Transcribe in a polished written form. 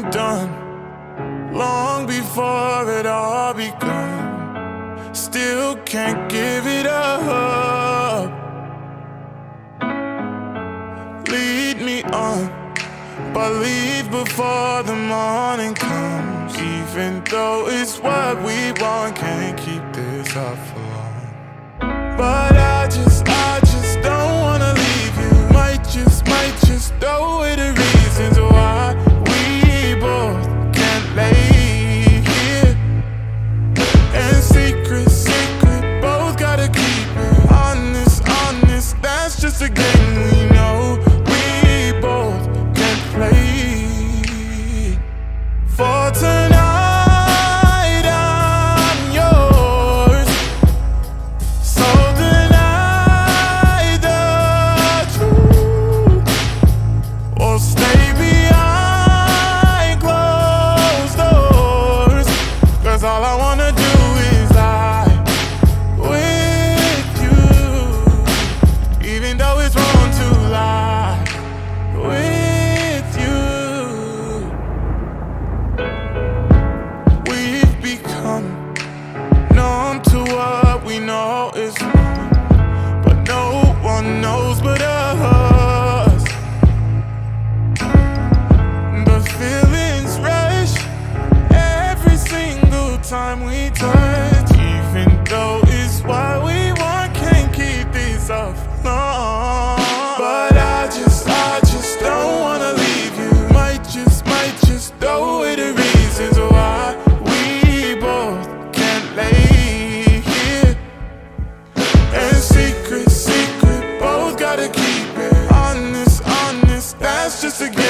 been done long before it all begun. Still can't give it up. Lead me on, but leave before the morning comes. Even though it's what we want, can't keep this up for long. But I just don't wanna leave you. Might just throw away the reasons why we both can't lay here. And secret, both gotta keep it honest. That's just a game we know we both can play. For tonight I'm yours, so deny the truth, or stay behind closed doors. 'Cause all I wanna do is lie with you, even though it's wrong to lie with you. We've become numb to what we know is wrong, but no one knows but us. The feelings rush every single time we touch. Even though it's what we want, can't keep this up long. But I just don't wanna leave you. Might just throw away the reasons why we both can't lay here. And secret, both gotta keep it honest. That's just a game